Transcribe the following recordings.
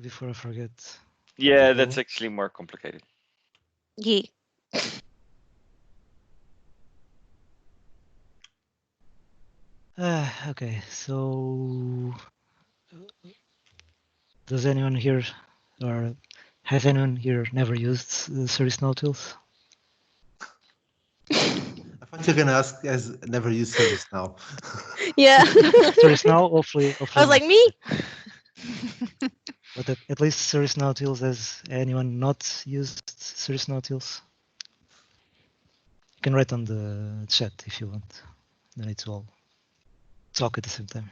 before I forget. Yeah, that's actually more complicated. Yeah. Okay, so does anyone here or have anyone here never used Service utils? I thought you're gonna ask as never used service now. Yeah. Service now, hopefully I was like, me? But at least Service utils. Has anyone not used Service utils? You can write on the chat if you want. Then it's all talk at the same time.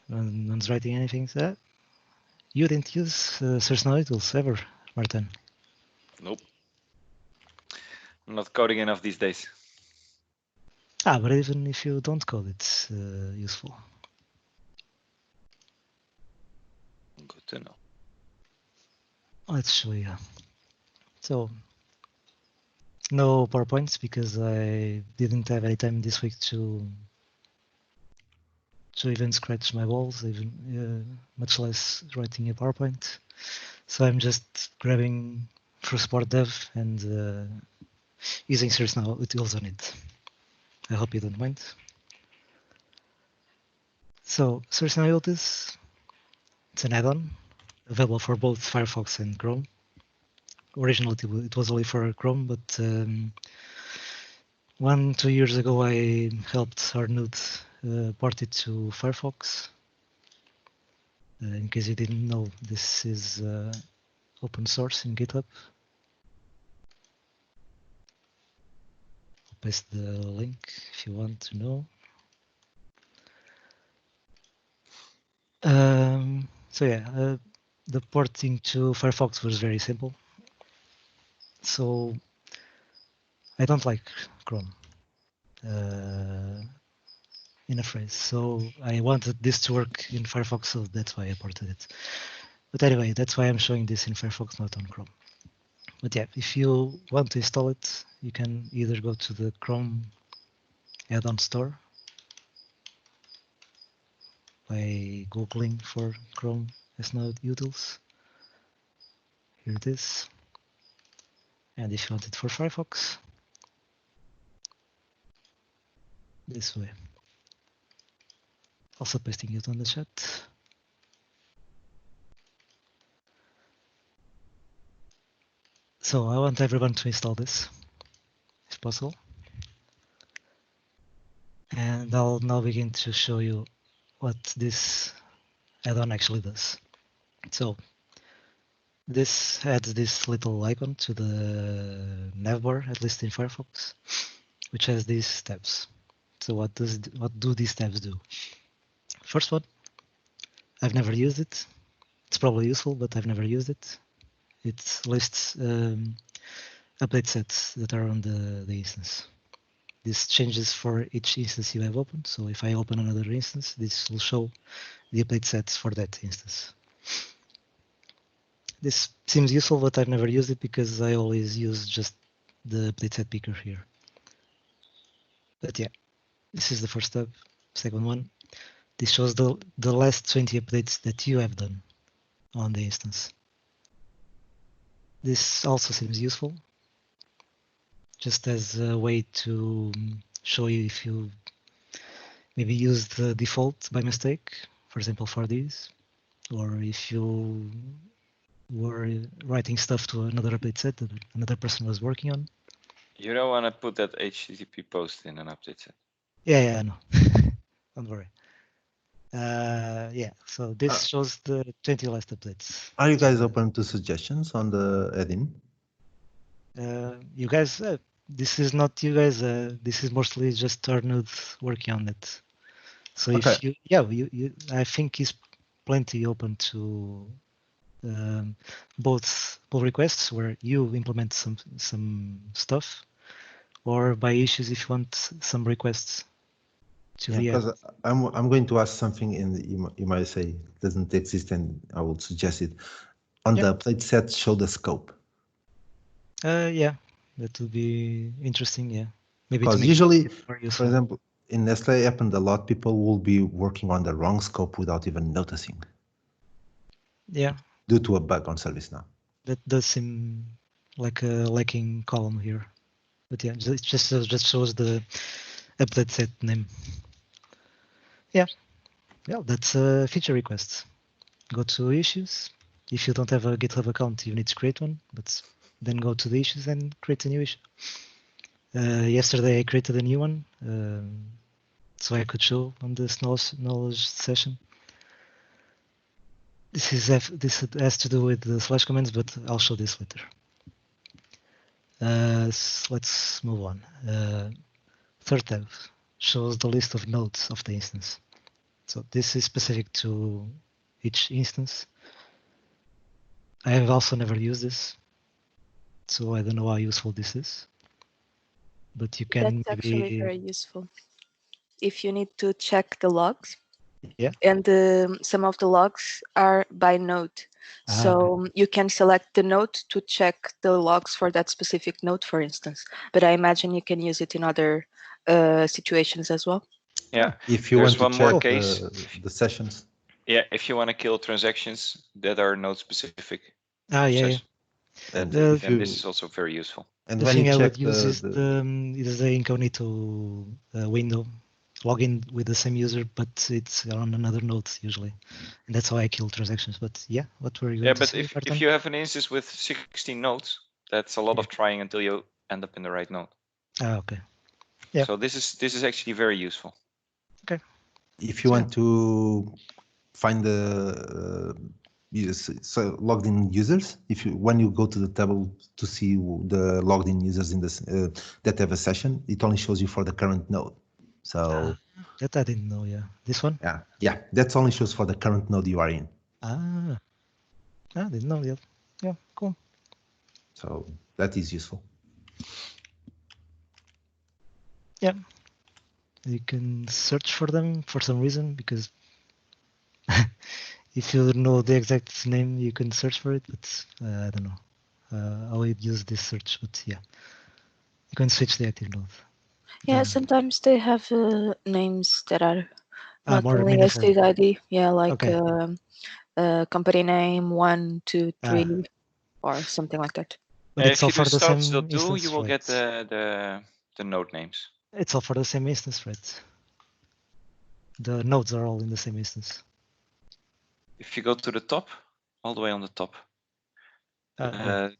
No one's writing anything. You didn't use Service utils ever, Martin. Nope. I'm not coding enough these days. But even if you don't code, it's useful. Good to know. Let's show you. So, no PowerPoints because I didn't have any time this week to even scratch my walls, even much less writing a PowerPoint. So I'm just grabbing Fruition Partners and using ServiceNow utils on it. I hope you don't mind. So ServiceNow utils, it's an add-on available for both Firefox and Chrome. Originally it was only for Chrome, but 1-2 years ago I helped Arnud port it to Firefox. In case you didn't know, this is open source in GitHub. I'll paste the link if you want to know. So yeah, the porting to Firefox was very simple. So I don't like Chrome in a phrase. So I wanted this to work in Firefox, so that's why I ported it. But anyway, that's why I'm showing this in Firefox, not on Chrome. But yeah, if you want to install it, you can either go to the Chrome add-on store by Googling for Chrome SNOW utils. Here it is. And if you want it for Firefox, this way. Also pasting it on the chat. So I want everyone to install this, if possible. And I'll now begin to show you what this add-on actually does. So this adds this little icon to the navbar, at least in Firefox, which has these tabs. So what do these tabs do? First one, I've never used it. It's probably useful, but I've never used it. It lists update sets that are on the instance. This changes for each instance you have opened. So if I open another instance, this will show the update sets for that instance. This seems useful, but I've never used it because I always use just the update set picker here. But yeah, this is the first tab. Second one, this shows the last 20 updates that you have done on the instance. This also seems useful, just as a way to show you if you maybe used the default by mistake, for example, for these, or if you were writing stuff to another update set that another person was working on. You don't want to put that HTTP post in an update set. Yeah, I know. Don't worry. Yeah, so this shows the 20 last updates. Are you guys open to suggestions on the add-in? You guys, this is not you guys. This is mostly just Arnud working on it. So Okay. if you, I think he's plenty open to both pull requests where you implement some stuff, or by issues if you want some requests to be added. Because I'm going to ask something, and you might say it doesn't exist, and I will suggest it. On the update set, show the scope. Yeah, that would be interesting. Yeah, maybe to Because make usually, it more for useful. example, in Nestle happened a lot. People will be working on the wrong scope without even noticing Yeah, due to a bug on ServiceNow. that does seem like a lacking column here. But yeah, it just shows the update set name. Yeah, that's a feature request. Go to issues. If you don't have a GitHub account, you need to create one, but then go to the issues and create a new issue. Yesterday I created a new one, so I could show on this knowledge session. This has to do with the slash commands, but I'll show this later. Let's move on. Third tab shows the list of nodes of the instance. So this is specific to each instance. I have also never used this, so I don't know how useful this is. But you can That's actually maybe, very useful. If you need to check the logs, yeah. and some of the logs are by node. So you can select the node to check the logs for that specific node, for instance. But I imagine you can use it in other situations as well. Yeah. If you There's want to one more check case. the sessions, Yeah, if you want to kill transactions that are node specific. Yeah. and The- if you, This is also very useful. and The when thing you I check would use is the incognito window. Log in with the same user, but it's on another node usually, and that's how I kill transactions. But yeah, what were you going Yeah, to but say, if Martin? you have an instance with 16 nodes, that's a lot of trying until you end up in the right node. Okay. Yeah. So this is actually very useful. if you So, want to find the so logged in users, if you when you go to the table to see the logged in users in this that have a session, it only shows you for the current node. So that I didn't know. Yeah, this one. yeah, that's only shows for the current node you are in. I didn't know that. Yeah, cool. So that is useful. Yeah, you can search for them for some reason because if you know the exact name, you can search for it. But I don't know. I would use this search, but yeah, you can switch the active node. Yeah, sometimes they have names that are not More only meaningful. state ID. Yeah, like Okay. company name 1, 2, 3, or something like that. But it's If all you do for the start same still do, instance, you will right? get the node names. It's all for the same instance, right? The nodes are all in the same instance. If you go to the top, all the way on the top,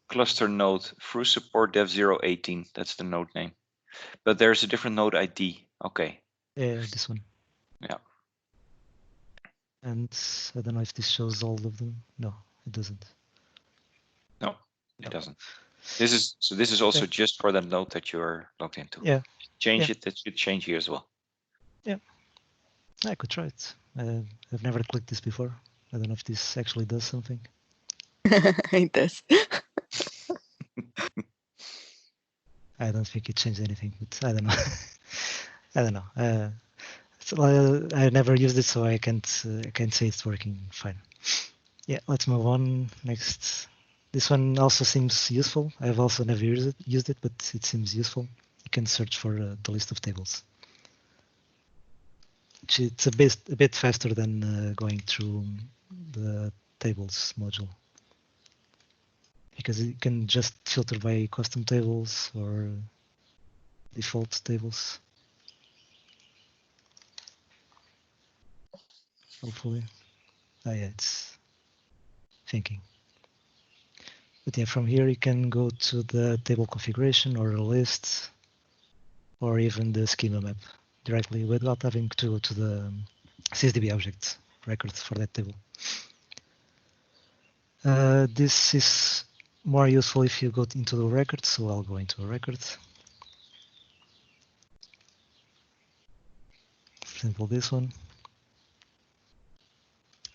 cluster node, through support dev 018, that's the node name. But there's a different node ID. Okay. Yeah, this one. Yeah. And I don't know if this shows all of them. No, it doesn't. No, it doesn't. This is also just for the node that you're logged into. Yeah. Change it, that should change here as well. Yeah. I could try it. I've never clicked this before. I don't know if this actually does something. It does. I don't think it changed anything, but I don't know. I don't know. I never used it, so I can't say it's working fine. Yeah, let's move on. Next, this one also seems useful. I've also never used it, but it seems useful. You can search for the list of tables. It's a bit faster than going through the tables module, because you can just filter by custom tables or default tables. Hopefully. Yeah, it's thinking. But yeah, from here you can go to the table configuration or a list or even the schema map directly without having to go to the CSDB object record for that table. This is more useful if you go into the record, so I'll go into a record. Simple this one.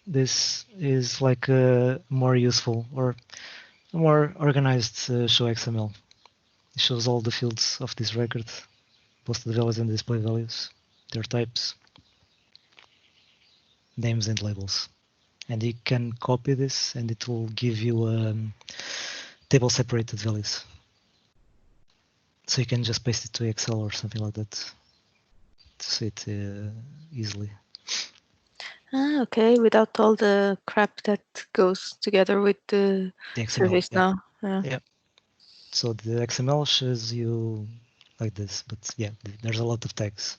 This is like a more useful or a more organized show XML. It shows all the fields of this record, posted values and display values, their types, names and labels. And you can copy this and it will give you table separated values. So you can just paste it to Excel or something like that. see it easily. Ah, okay, without all the crap that goes together with the The XML, service yeah. now. Yeah. Yeah. So the XML shows you like this, but yeah, there's a lot of tags.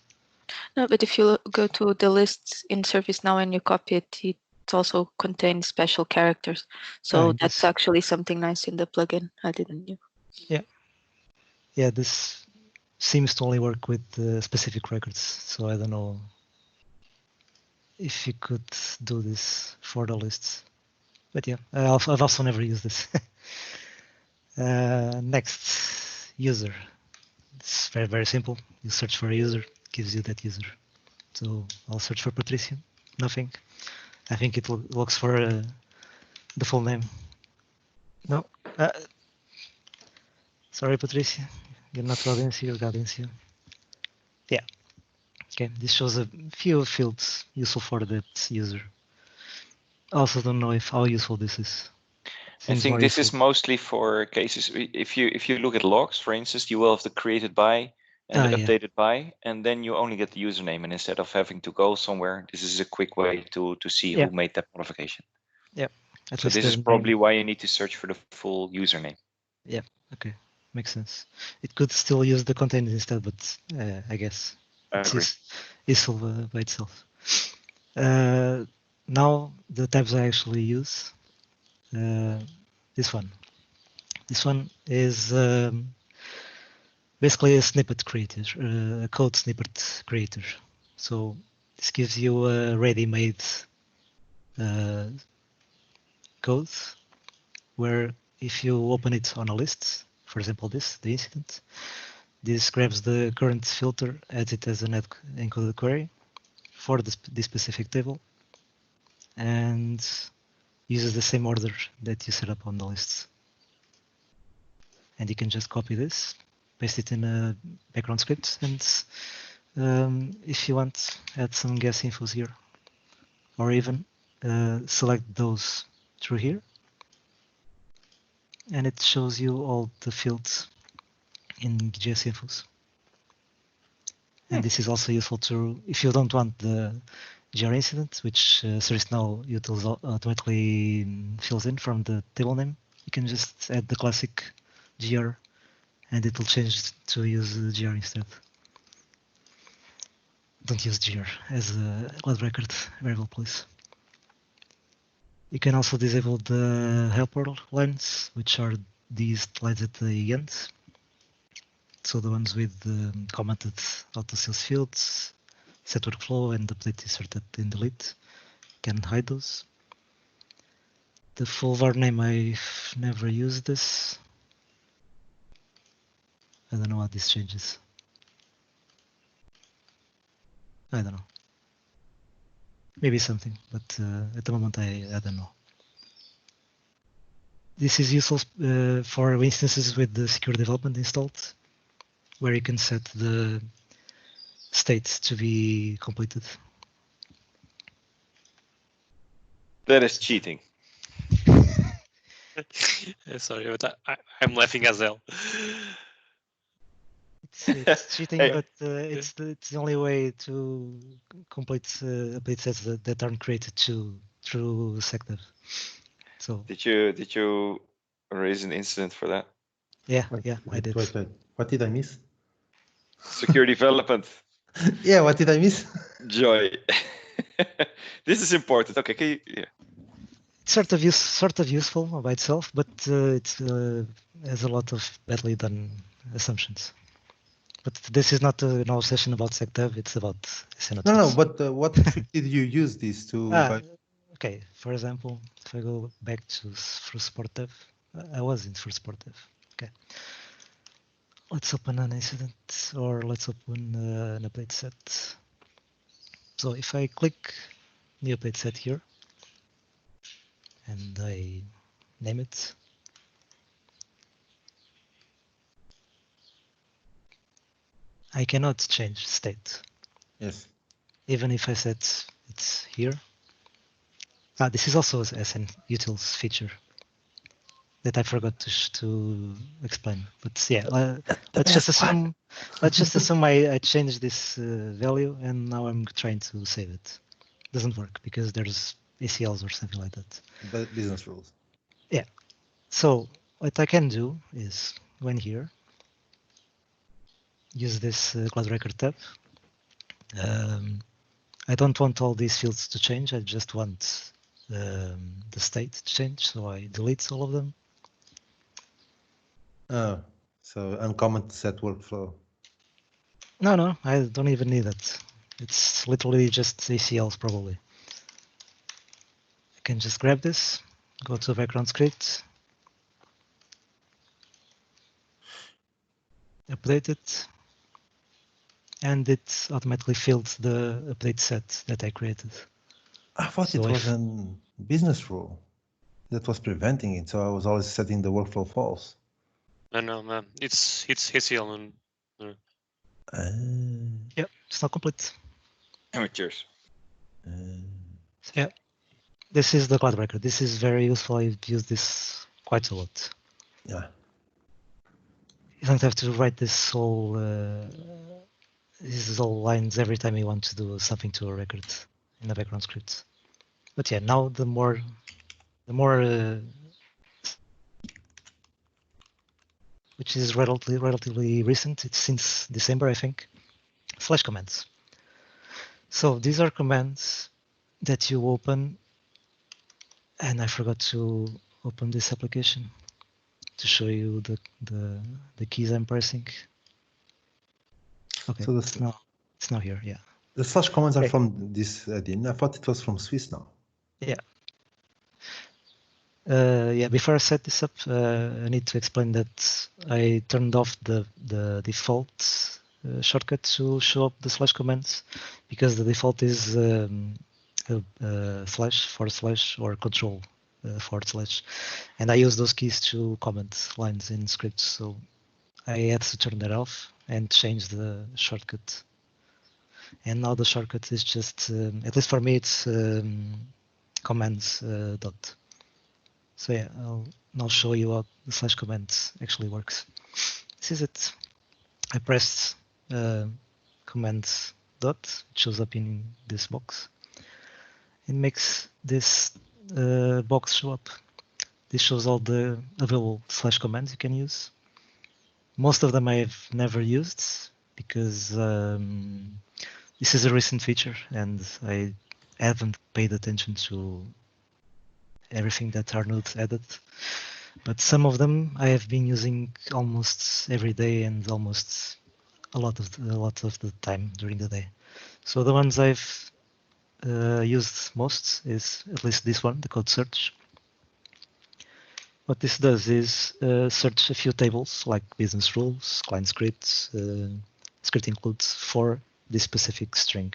No, but if you go to the lists in ServiceNow and you copy it, it also contains special characters. So and that's this, actually something nice in the plugin. I didn't know. yeah, this seems to only work with specific records. So I don't know if you could do this for the lists. But yeah, I've also never used this. Next, user. It's very, very simple. You search for a user, gives you that user. So I'll search for Patricia. Nothing. I think it looks for the full name. No. Sorry, Patricia. You're not Gaudencio, you're Gaudencio. Yeah. Okay, this shows a few fields useful for that user. I also don't know how useful this is. I Seems think more this is useful. mostly for cases if you look at logs, for instance, you will have the created by and the Yeah. updated by, and then you only get the username. And instead of having to go somewhere, this is a quick way to see Yeah. who made that modification. Yeah. At So least this the is name. probably why you need to search for the full username. Yeah. Okay. Makes sense. It could still use the containers instead, but I guess I it's agree. useful by itself. Now the tabs I actually use. This one. This one is basically a snippet creator, a code snippet creator. So this gives you a ready-made code where if you open it on a list, for example, the incident, this grabs the current filter, adds it as an encoded query for this specific table, and uses the same order that you set up on the lists. And you can just copy this, paste it in a background script, and if you want, add some guess infos here, or even select those through here, and it shows you all the fields in GS infos. And this is also useful to, if you don't want the GR incident, which ServiceNow utils automatically fills in from the table name, you can just add the classic GR and it will change to use GR instead. Don't use GR as a load record variable, please. You can also disable the helper lines, which are these lines at the end. So the ones with commented autosales fields, set workflow, and update inserted in delete. Can hide those. The full var name, I've never used this. I don't know what this changes. I don't know. Maybe something, but at the moment I don't know. This is useful for instances with the secure development installed, where you can set the state to be completed. That is cheating. Sorry, but I'm laughing as hell. It's cheating, Hey. but it's the only way to complete update sets that aren't created through SecDev. So Did you raise an incident for that? yeah, I did. Wait. What did I miss? Secure development. Yeah, what did I miss? Joy. This is important. Okay, can you, yeah. It's sort of useful by itself, but it has a lot of badly done assumptions. But this is not an obsession about SecDev, it's about SNO No, tools. but what trick did you use this to? Okay, for example, if I go back to Fruition Dev, I was in Fruition Dev. Okay, let's open an incident, or let's open an update set. So if I click new update set here, and I name it, I cannot change state. Yes. Even if I set it's here. This is also an utils feature that I forgot to explain. But yeah, let's just assume I changed this value and now I'm trying to save it. Doesn't work because there's ACLs or something like that. But business rules. Yeah. So what I can do is go in here, use this cloud record tab. I don't want all these fields to change. I just want the state to change. So I delete all of them. Oh, so uncommon set workflow. No, I don't even need it. It's literally just ACLs probably. I can just grab this, go to background script, update it, and it automatically filled the update set that I created. I thought So it was a business rule that was preventing it, so I was always setting the workflow false. No, man. It's ACL and Yeah, it's not complete. Amateurs. So yeah, this is the cloud record. This is very useful. I've used this quite a lot. Yeah. You don't have to write this whole these all lines every time you want to do something to a record in the background script. But yeah, now the more which is relatively recent. It's since December, I think. Slash commands. So these are commands that you open, and I forgot to open this application to show you the keys I'm pressing. Okay, So it's now here. Yeah. The slash commands are Okay. from this add-in. I thought it was from Swiss now. Yeah. Yeah, before I set this up, I need to explain that I turned off the default shortcut to show up the slash commands because the default is // or control // and I use those keys to comment lines in scripts. So I had to turn that off and change the shortcut. And now the shortcut is just, at least for me, it's commands dot. So yeah, I'll show you how the slash command actually works. This is it. I pressed command dot, it shows up in this box. It makes this box show up. This shows all the available slash commands you can use. Most of them I've never used because this is a recent feature and I haven't paid attention to everything that Arnold added. But some of them I have been using almost every day and almost a lot of the time during the day. So the ones I've used most is at least this one, the code search. What this does is search a few tables like business rules, client scripts, script includes for this specific string.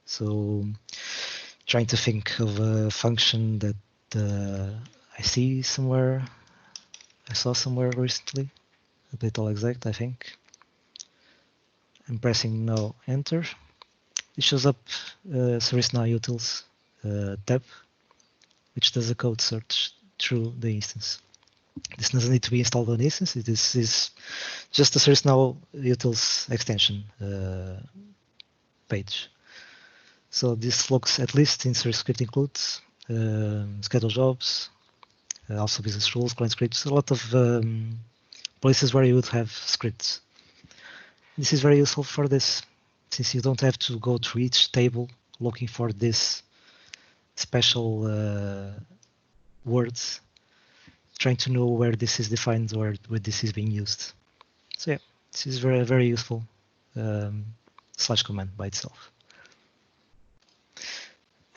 So trying to think of a function that I see somewhere. I saw somewhere recently, a bit all exact, I think. I'm pressing now enter. It shows up ServiceNow utils tab, which does a code search through the instance. This doesn't need to be installed on the instance. This is just the ServiceNow utils extension page. So this looks at least in Service Script includes schedule jobs, also business rules, client scripts, a lot of places where you would have scripts. This is very useful for this, since you don't have to go through each table looking for this special words, trying to know where this is defined or where this is being used. So yeah, this is very, very useful slash command by itself.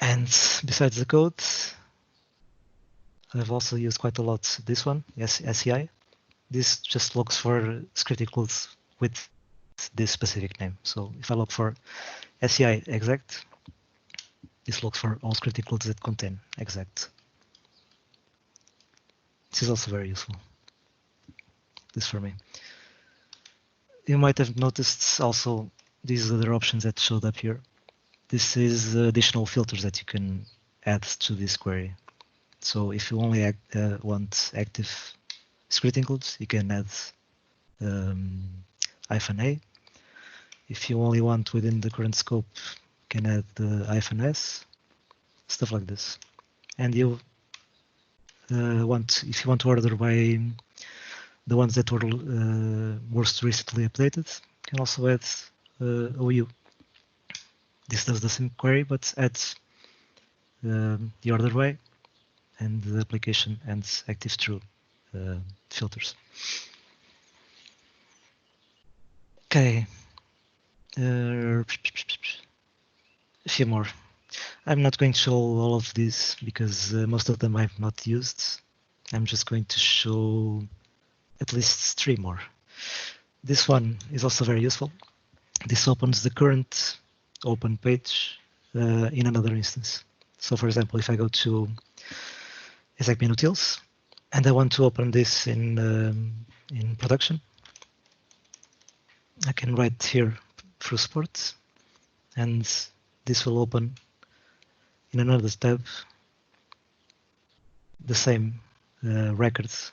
And besides the code, I've also used quite a lot this one, SCI. This just looks for script includes with this specific name. So if I look for SCI exact, this looks for all script includes that contain exact. This is also very useful. This for me. You might have noticed also these other options that showed up here. This is additional filters that you can add to this query. So if you only want active script includes, you can add -a. If you only want within the current scope, you can add the -s, stuff like this. And you if you want to order by the ones that were most recently updated, you can also add OU. This does the same query, but adds the order by and the application and active true filters. Okay. A few more. I'm not going to show all of these because most of them I've not used. I'm just going to show at least 3 more. This one is also very useful. This opens the current open page in another instance. So for example, if I go to utils and I want to open this in production, I can write here through support, and this will open in another tab the same records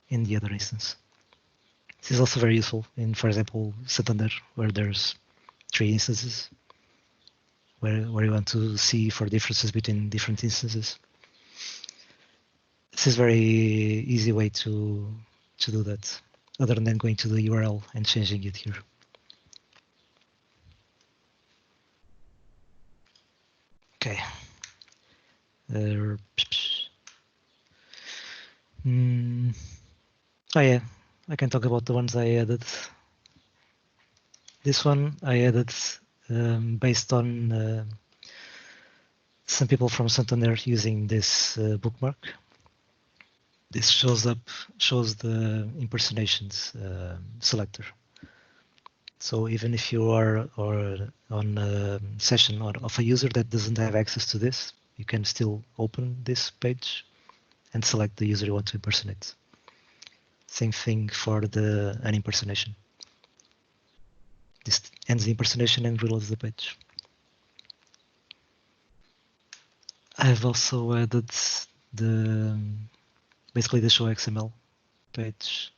in the other instance. This is also very useful in, for example, Santander, where there's 3 instances, where you want to see for differences between different instances. This is very easy way to do that, other than going to the URL and changing it here. Okay. Oh yeah, I can talk about the ones I added. This one I added based on some people from Santander using this bookmark. This shows the impersonations selector. So even if you are on a session of a user that doesn't have access to this, you can still open this page and select the user you want to impersonate. Same thing for an impersonation. This ends the impersonation and reloads the page. I've also added basically the show XML page.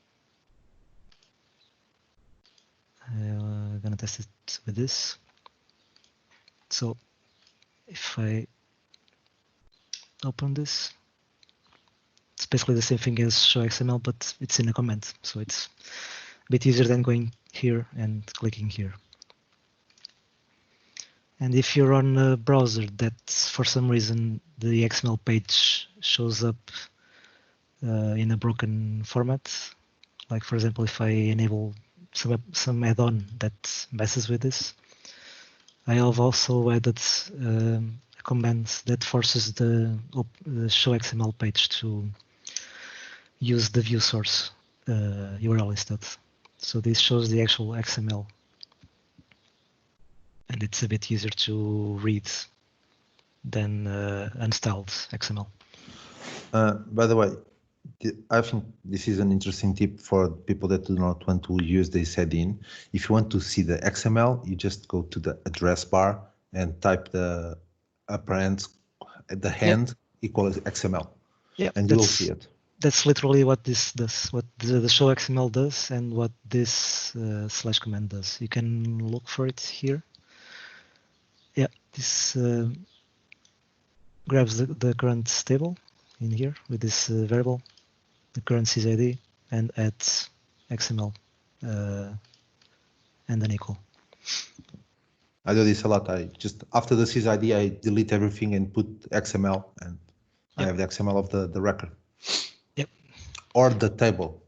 I'm gonna test it with this. So if I open this, it's basically the same thing as show XML, but it's in a command. So it's a bit easier than going here and clicking here. And if you're on a browser that for some reason the XML page shows up in a broken format, like for example, if I enable some add-on that messes with this, I have also added a command that forces the show XML page to use the view source URL instead. So this shows the actual XML, and it's a bit easier to read than unstyled XML. By the way, I think this is an interesting tip for people that do not want to use this add-in. If you want to see the XML, you just go to the address bar and type the apparent at the hand equals XML, and you will see it. That's literally what this does, what the show XML does, and what this slash command does. You can look for it here. Yeah, this grabs the current table in here with this variable, the current sysid, and adds XML and an equal. I do this a lot. I just, after the sysid, I delete everything and put XML, and I have the XML of the record. Yep. Or the table.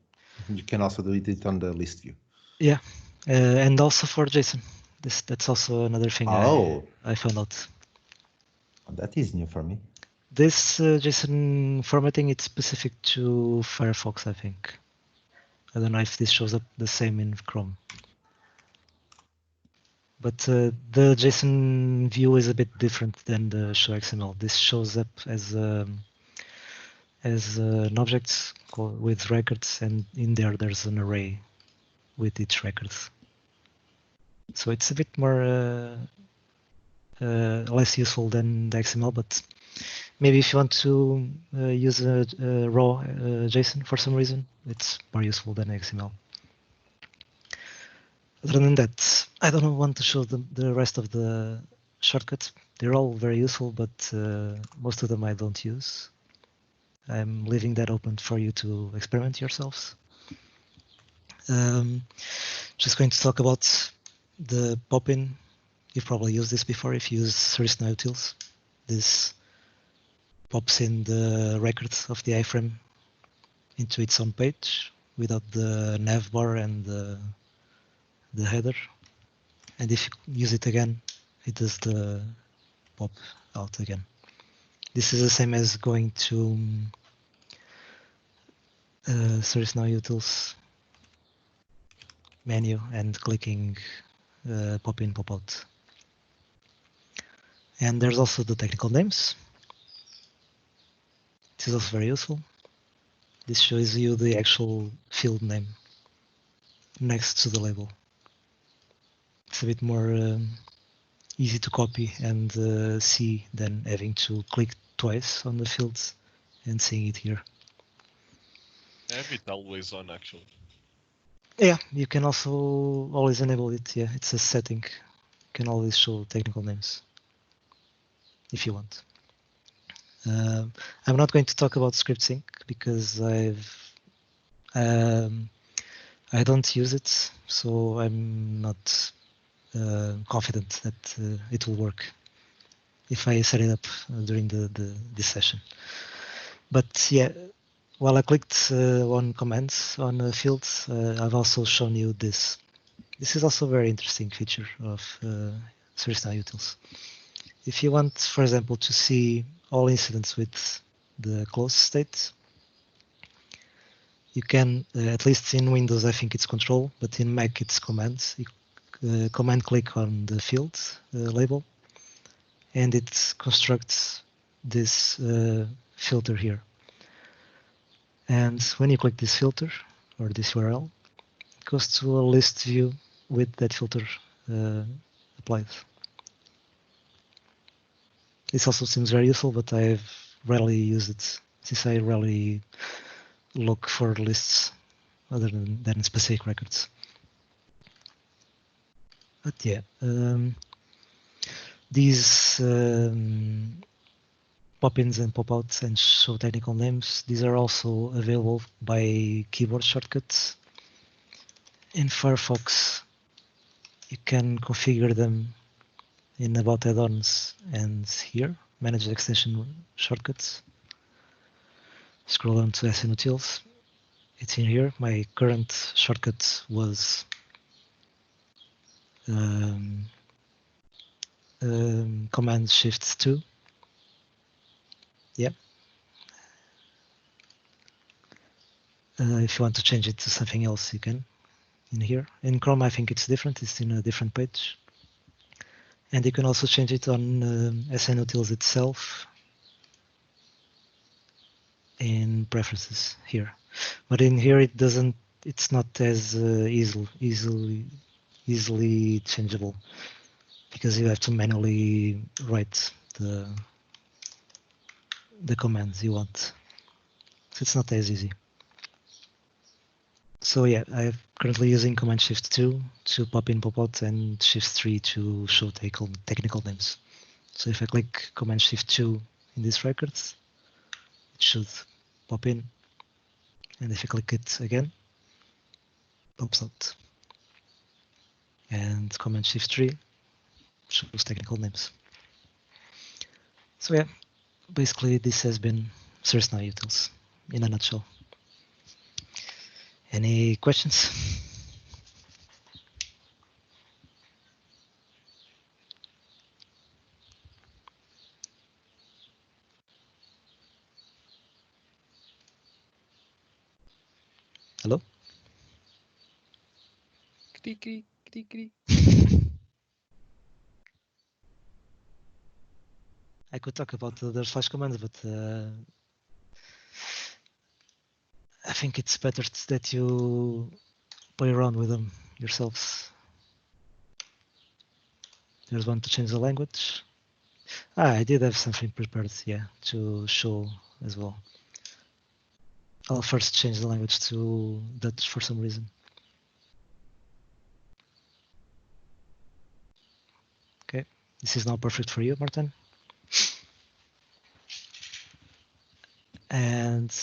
You can also delete it on the list view. Yeah, and also for JSON. That's also another thing I found out. That is new for me. This JSON formatting, it's specific to Firefox, I think. I don't know if this shows up the same in Chrome. But the JSON view is a bit different than the show XML. This shows up as an object with records, and in there's an array with each record. So it's a bit more less useful than the XML, but Maybe if you want to use a raw JSON for some reason, it's more useful than XML. Other than that, I don't want to show the rest of the shortcuts. They're all very useful, but most of them I don't use. I'm leaving that open for you to experiment yourselves. Just going to talk about the pop-in. You've probably used this before if you use ServiceNow utils. This pops in the record of the iframe into its own page without the nav bar and the header. And if you use it again, it does the pop out again. This is the same as going to ServiceNow utils menu and clicking pop in, pop out. And there's also the technical names. This is also very useful. This shows you the actual field name next to the label. It's a bit more easy to copy and see than having to click twice on the fields and seeing it here. I have it always on actually. Yeah, you can also always enable it. Yeah, it's a setting. You can always show technical names if you want. I'm not going to talk about script sync because I don't use it, so I'm not confident that it will work if I set it up during this session. But yeah, while I clicked on commands on the fields, I've also shown you this. This is also a very interesting feature of ServiceNow utils. If you want, for example, to see all incidents with the close state, you can, at least in Windows, I think it's control, but in Mac it's commands. You command click on the field label, and it constructs this filter here. And when you click this filter or this URL, it goes to a list view with that filter applied. This also seems very useful, but I've rarely used it since I rarely look for lists other than specific records. But yeah, these pop-ins and pop-outs and show technical names, these are also available by keyboard shortcuts. In Firefox, you can configure them in About Add-ons and here, Manage Extension Shortcuts. Scroll down to SN utils. It's in here. My current shortcut was Command Shift 2. Yeah. If you want to change it to something else, you can in here. In Chrome, I think it's different. It's in a different page. And you can also change it on SN utils itself in preferences here. But in here, it doesn't. It's not as easily changeable because you have to manually write the commands you want. So it's not as easy. So yeah, I'm currently using Command Shift 2 to pop in, pop out, and Shift 3 to show technical names. So if I click Command Shift 2 in these records, it should pop in. And if I click it again, pops out. And Command Shift 3 shows technical names. So yeah, basically this has been ServiceNow utils in a nutshell. Any questions? Hello? I could talk about the other slash commands, but I think it's better that you play around with them yourselves. There's one to change the language. I did have something prepared, yeah, to show as well. I'll first change the language to Dutch for some reason. Okay, this is now perfect for you, Martin. And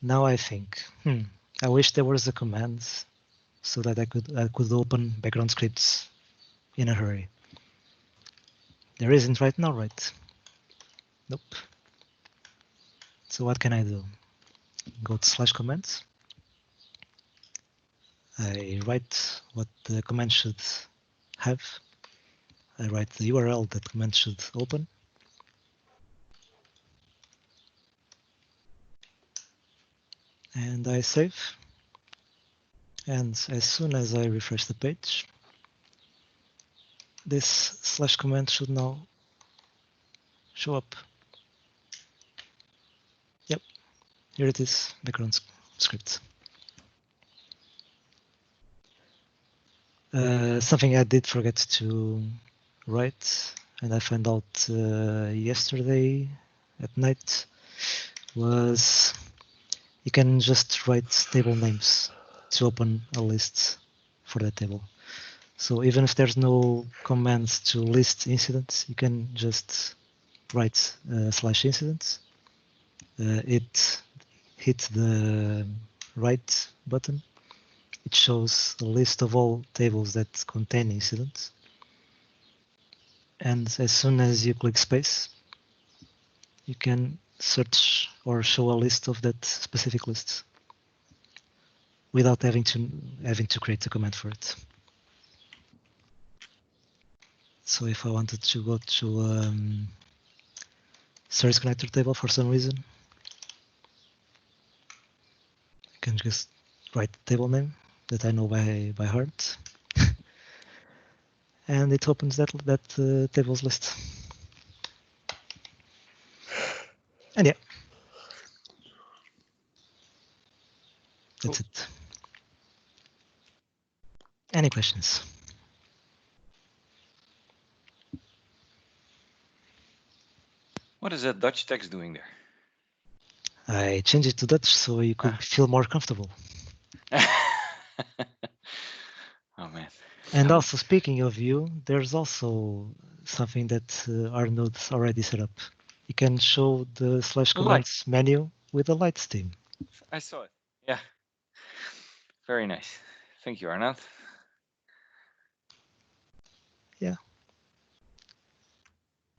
now I think, I wish there was a command so that I could open background scripts in a hurry. There isn't right now, right? Nope. So what can I do? Go to /commands. I write what the command should have. I write the URL that command should open. And I save. And as soon as I refresh the page, this /command should now show up. Yep, here it is, background script. Something I did forget to write, and I found out yesterday at night, was you can just write table names to open a list for that table. So even if there's no commands to list incidents, you can just write /incidents. It hit the right button. It shows a list of all tables that contain incidents. And as soon as you click space, you can search or show a list of that specific list without having to create a command for it. So if I wanted to go to service connector table for some reason, I can just write the table name that I know by heart, and it opens that tables list. And yeah, that's it. Any questions? What is that Dutch text doing there? I changed it to Dutch so you could feel more comfortable. Oh man. And also, speaking of you, there's also something that our nodes already set up. You can show the /commands menu with the lights theme. I saw it. Yeah. Very nice. Thank you, Arnaud. Yeah.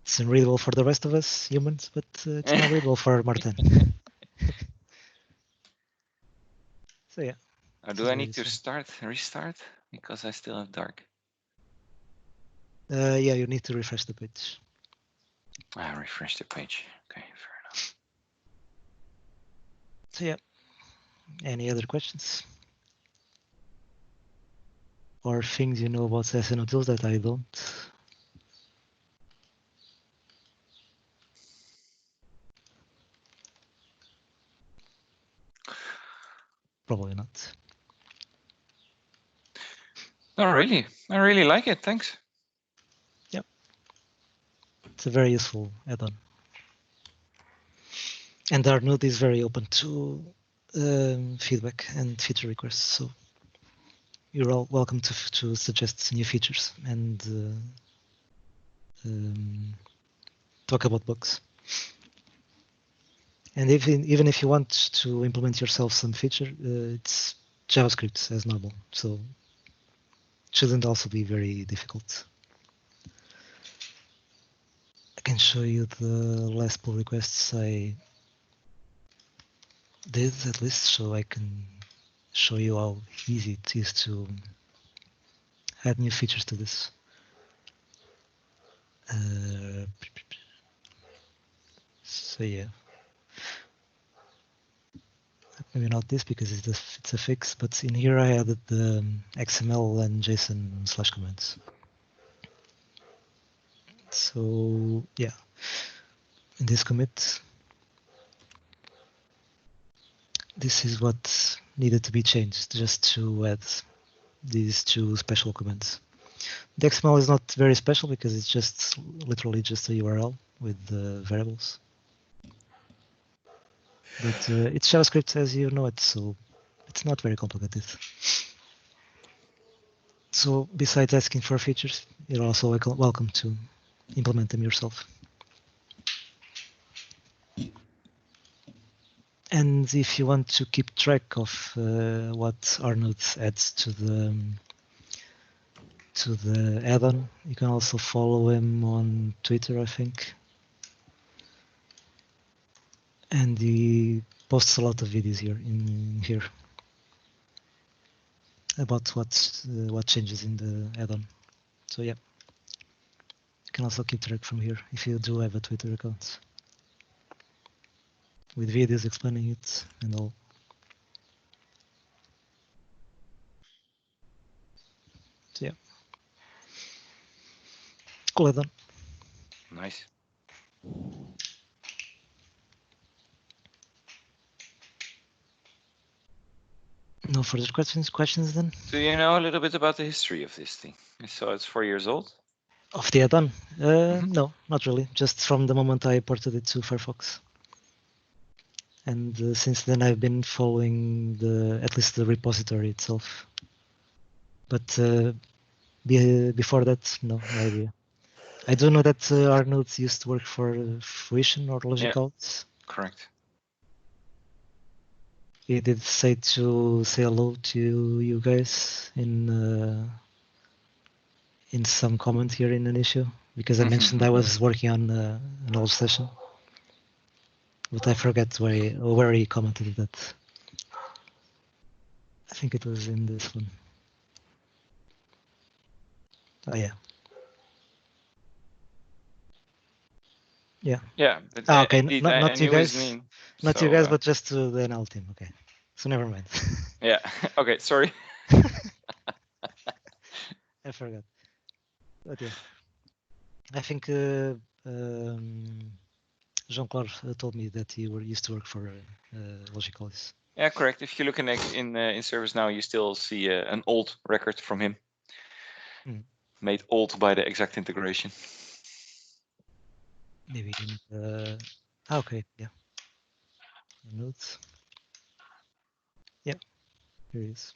It's unreadable for the rest of us humans, but it's not readable for Martin. So yeah. Do I need to restart? Because I still have dark. Yeah, you need to refresh the page. Refresh the page. Okay, fair enough. So yeah. Any other questions? Or things you know about SNO tools that I don't? Probably not. Not really. I really like it. Thanks. Yep. It's a very useful add-on. And our node is very open to feedback and feature requests. So you're all welcome to suggest new features and talk about bugs. And even if you want to implement yourself some feature, it's JavaScript as normal. So it shouldn't also be very difficult. I can show you the last pull requests I did at least, so I can show you how easy it is to add new features to this. So yeah, maybe not this because it's a fix, but in here I added the XML and JSON /comments. So yeah, in this commit, this is what needed to be changed just to add these two special comments. The XML is not very special because it's just literally just a URL with the variables. But it's JavaScript as you know it, so it's not very complicated. So besides asking for features, you're also welcome to implement them yourself. And if you want to keep track of what Arnold adds to the add-on, you can also follow him on Twitter, I think. And he posts a lot of videos here about what changes in the add-on. So yeah, you can also keep track from here if you do have a Twitter account with videos explaining it and all. So yeah, cool add-on. Nice. No further questions then? Do you know a little bit about the history of this thing? So it's 4 years old. Of the add-on? No, not really. Just from the moment I ported it to Firefox. And since then I've been following at least the repository itself. But before that, no idea. I do know that Arnold used to work for Fruition or Logicals. Correct. He did say hello to you guys in some comment here in an issue because I mentioned I was working on an old session, but I forget where he commented that. I think it was in this one. Oh yeah. Yeah. Yeah. But, okay, indeed, not I you knew his guys. name, Not so, you guys, but just to the NL team. Okay. So never mind. Yeah. Okay. Sorry. I forgot. But yeah. I think Jean-Claude told me that you used to work for Logicalis. Yeah, correct. If you look in ServiceNow, you still see an old record from him, made old by the exact integration. Maybe in okay, yeah. Notes. Yeah, here it is.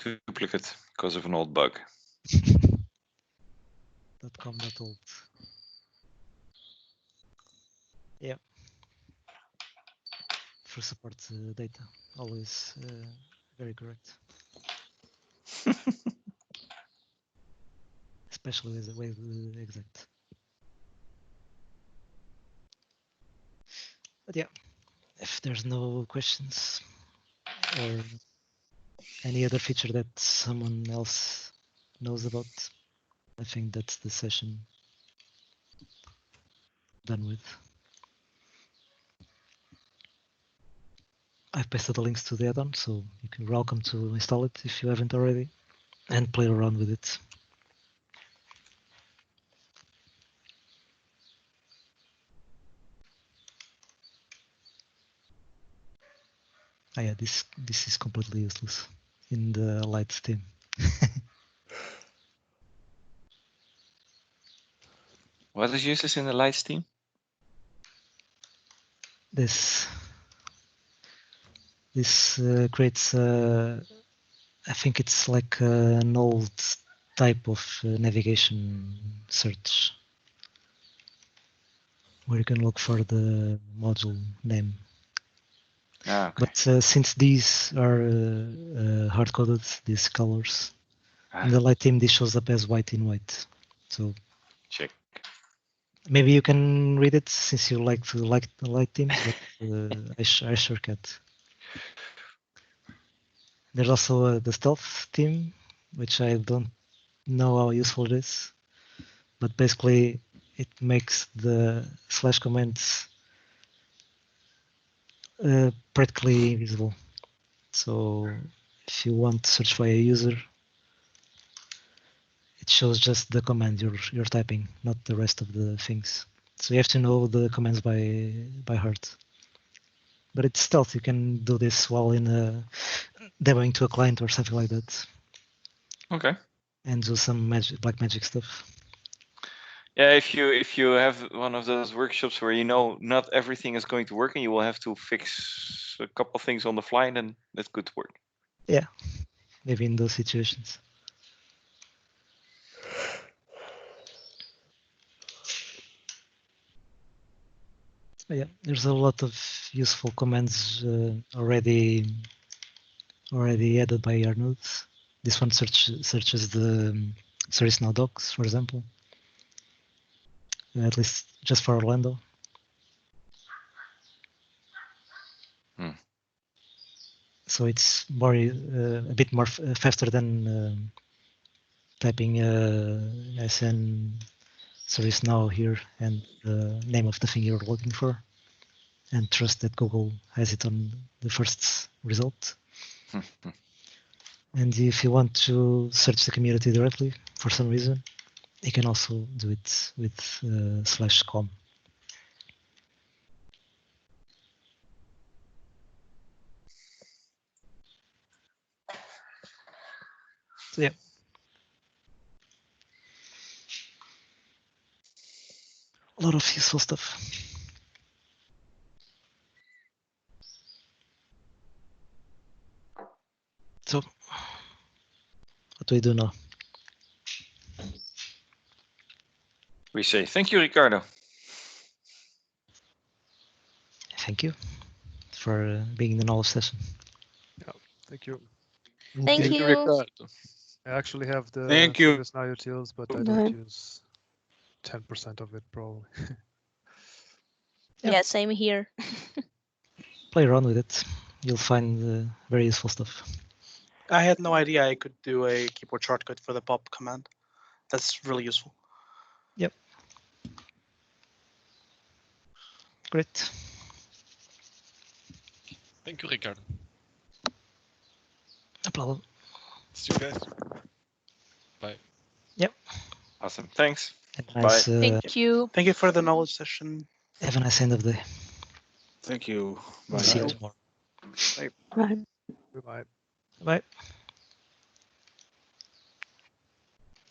Duplicate because of an old bug. .com.old. Yeah. For support data, always very correct. Especially with the exact. But yeah, if there's no questions or any other feature that someone else knows about, I think that's the session done with. I've pasted the links to the add-on, so you're welcome to install it if you haven't already and play around with it. Oh yeah, this is completely useless in the light theme. What is useless in the Lights team? This creates I think it's like an old type of navigation search where you can look for the module name. Ah, okay. But since these are hard-coded, these colors, in the light theme, this shows up as white in white. So check. Maybe you can read it since you like the light themes, but I sure can't. There's also the stealth theme, which I don't know how useful it is, but basically it makes the slash comments practically invisible. So if you want to search for a user, it shows just the command you're typing, not the rest of the things. So you have to know the commands by heart. But it's stealth. You can do this while in demoing to a client or something like that. Okay. And do some black magic stuff. Yeah, if you have one of those workshops where you know not everything is going to work and you will have to fix a couple things on the fly, then that's good work. Yeah, maybe in those situations. Yeah, there's a lot of useful commands already added by your nodes. This one searches the ServiceNow docs, for example, at least just for Orlando. So it's more a bit more faster than typing SN ServiceNow here and the name of the thing you're looking for, and trust that Google has it on the first result. And if you want to search the community directly for some reason, you can also do it with /com. So yeah. A lot of useful stuff. So what do we do now? We say thank you, Ricardo. Thank you for being in the knowledge session. Yeah, thank you. Thank you. Ricardo. I actually have the Thank you. ServiceNow utils, but I Go don't ahead. use 10% of it probably. Yeah, same here. Play around with it. You'll find very useful stuff. I had no idea I could do a keyboard shortcut for the pop command. That's really useful. Yep. Great. Thank you, Ricardo. No problem. See you guys. Bye. Yep. Awesome. Thanks. Have a nice, Thank you. Thank you for the knowledge session. have a nice end of the day. Thank you. We'll Bye. see you tomorrow. Bye. Goodbye. Bye.